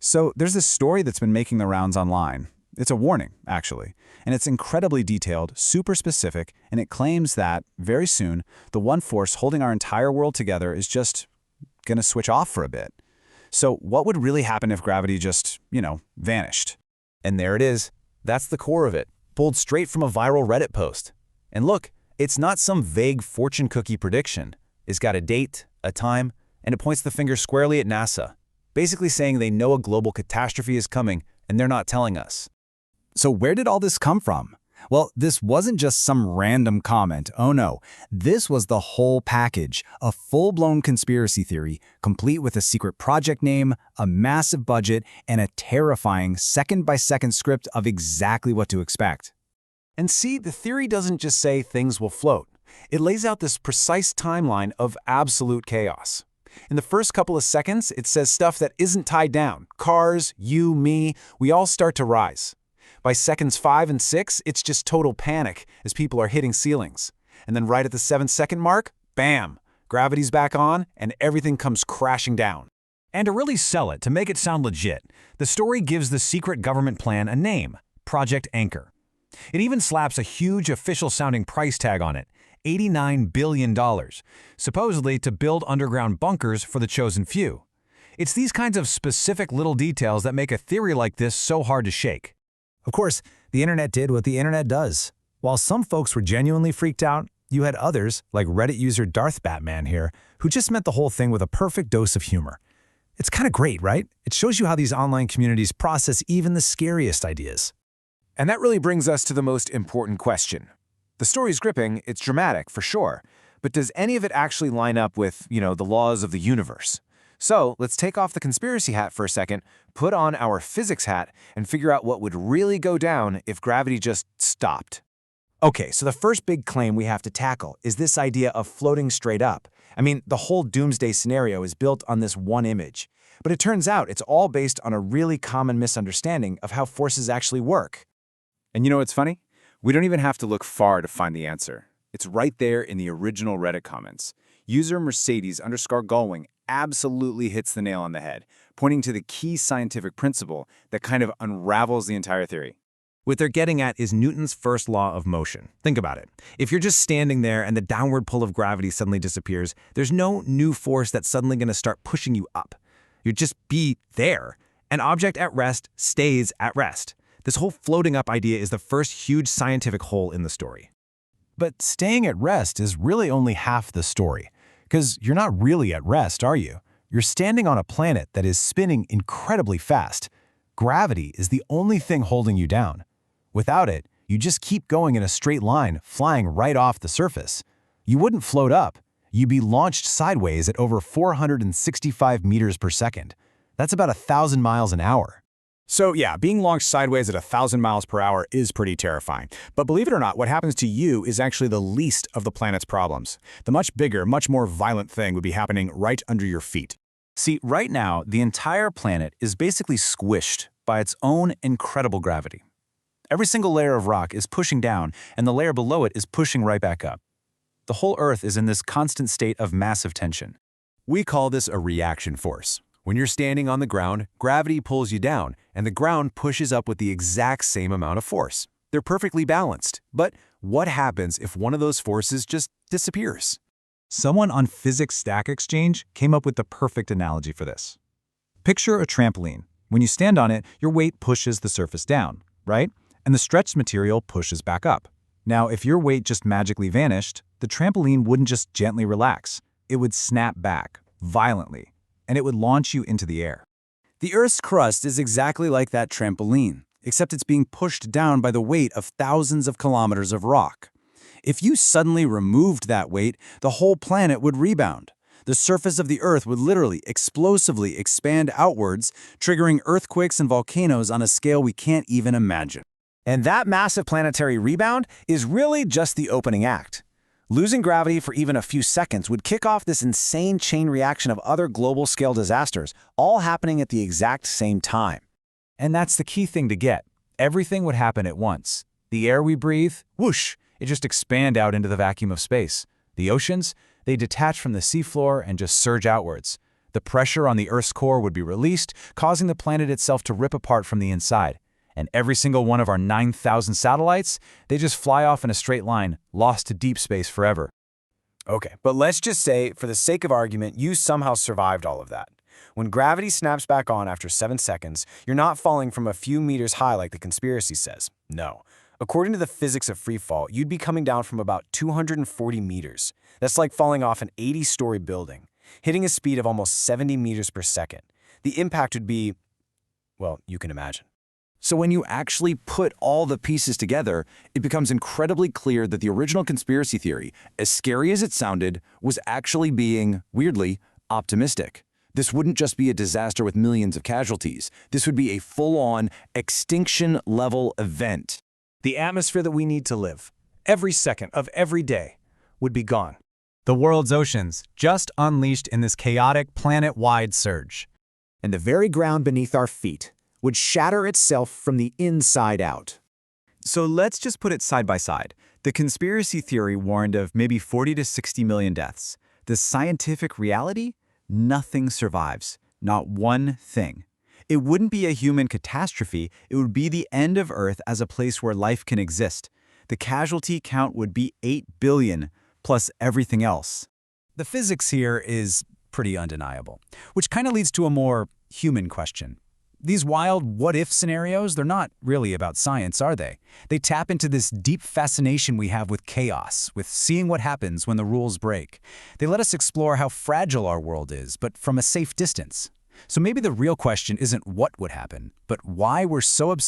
So there's this story that's been making the rounds online. It's a warning, actually, and it's incredibly detailed, super specific, and it claims that, very soon, the one force holding our entire world together is just gonna switch off for a bit. So what would really happen if gravity just, vanished? And there it is. That's the core of it, pulled straight from a viral Reddit post. And look, it's not some vague fortune cookie prediction. It's got a date, a time, and it points the finger squarely at NASA, basically saying they know a global catastrophe is coming and they're not telling us. So where did all this come from? Well, this wasn't just some random comment. Oh no, this was the whole package, a full-blown conspiracy theory, complete with a secret project name, a massive budget, and a terrifying second-by-second script of exactly what to expect. And see, the theory doesn't just say things will float. It lays out this precise timeline of absolute chaos. In the first couple of seconds, it says stuff that isn't tied down. Cars, you, me, we all start to rise. By seconds 5 and 6, it's just total panic as people are hitting ceilings. And then right at the 7-second mark, bam, gravity's back on and everything comes crashing down. And to really sell it, to make it sound legit, the story gives the secret government plan a name, Project Anchor. It even slaps a huge official-sounding price tag on it, $89 billion, supposedly to build underground bunkers for the chosen few. It's these kinds of specific little details that make a theory like this so hard to shake. Of course, the internet did what the internet does. While some folks were genuinely freaked out, you had others, like Reddit user Darth Batman here, who just met the whole thing with a perfect dose of humor. It's kind of great, right? It shows you how these online communities process even the scariest ideas. And that really brings us to the most important question. The story's gripping, it's dramatic, for sure, but does any of it actually line up with, the laws of the universe? So let's take off the conspiracy hat for a second, put on our physics hat, and figure out what would really go down if gravity just stopped. Okay, so the first big claim we have to tackle is this idea of floating straight up. I mean, the whole doomsday scenario is built on this one image. But it turns out it's all based on a really common misunderstanding of how forces actually work. And you know what's funny? We don't even have to look far to find the answer. It's right there in the original Reddit comments. User Mercedes_Galwing absolutely hits the nail on the head, pointing to the key scientific principle that kind of unravels the entire theory. What they're getting at is Newton's first law of motion. Think about it. If you're just standing there and the downward pull of gravity suddenly disappears, there's no new force that's suddenly going to start pushing you up. You'd just be there. An object at rest stays at rest. This whole floating up idea is the first huge scientific hole in the story. But staying at rest is really only half the story. Because you're not really at rest, are you? You're standing on a planet that is spinning incredibly fast. Gravity is the only thing holding you down. Without it, you just keep going in a straight line, flying right off the surface. You wouldn't float up. You'd be launched sideways at over 465 meters per second. That's about 1,000 miles an hour. So yeah, being launched sideways at 1,000 miles per hour is pretty terrifying. But believe it or not, what happens to you is actually the least of the planet's problems. The much bigger, much more violent thing would be happening right under your feet. See, right now, the entire planet is basically squished by its own incredible gravity. Every single layer of rock is pushing down, and the layer below it is pushing right back up. The whole Earth is in this constant state of massive tension. We call this a reaction force. When you're standing on the ground, gravity pulls you down, and the ground pushes up with the exact same amount of force. They're perfectly balanced. But what happens if one of those forces just disappears? Someone on Physics Stack Exchange came up with the perfect analogy for this. Picture a trampoline. When you stand on it, your weight pushes the surface down, right? And the stretched material pushes back up. Now, if your weight just magically vanished, the trampoline wouldn't just gently relax. It would snap back, violently, and it would launch you into the air. The Earth's crust is exactly like that trampoline, except it's being pushed down by the weight of thousands of kilometers of rock. If you suddenly removed that weight, the whole planet would rebound. The surface of the Earth would literally explosively expand outwards, triggering earthquakes and volcanoes on a scale we can't even imagine. And that massive planetary rebound is really just the opening act. Losing gravity for even a few seconds would kick off this insane chain reaction of other global-scale disasters, all happening at the exact same time. And that's the key thing to get. Everything would happen at once. The air we breathe, whoosh, it just expand out into the vacuum of space. The oceans, they detach from the seafloor and just surge outwards. The pressure on the Earth's core would be released, causing the planet itself to rip apart from the inside. And every single one of our 9,000 satellites, they just fly off in a straight line, lost to deep space forever. Okay, but let's just say, for the sake of argument, you somehow survived all of that. When gravity snaps back on after 7 seconds, you're not falling from a few meters high like the conspiracy says. No. According to the physics of freefall, you'd be coming down from about 240 meters. That's like falling off an 80-story building, hitting a speed of almost 70 meters per second. The impact would be, well, you can imagine. So when you actually put all the pieces together, it becomes incredibly clear that the original conspiracy theory, as scary as it sounded, was actually being, weirdly, optimistic. This wouldn't just be a disaster with millions of casualties. This would be a full-on, extinction-level event. The atmosphere that we need to live, every second of every day, would be gone. The world's oceans just unleashed in this chaotic planet-wide surge. And the very ground beneath our feet would shatter itself from the inside out. So let's just put it side by side. The conspiracy theory warned of maybe 40 to 60 million deaths. The scientific reality? Nothing survives. Not one thing. It wouldn't be a human catastrophe. It would be the end of Earth as a place where life can exist. The casualty count would be 8 billion, plus everything else. The physics here is pretty undeniable, which kind of leads to a more human question. These wild what-if scenarios, they're not really about science, are they? They tap into this deep fascination we have with chaos, with seeing what happens when the rules break. They let us explore how fragile our world is, but from a safe distance. So maybe the real question isn't what would happen, but why we're so obsessed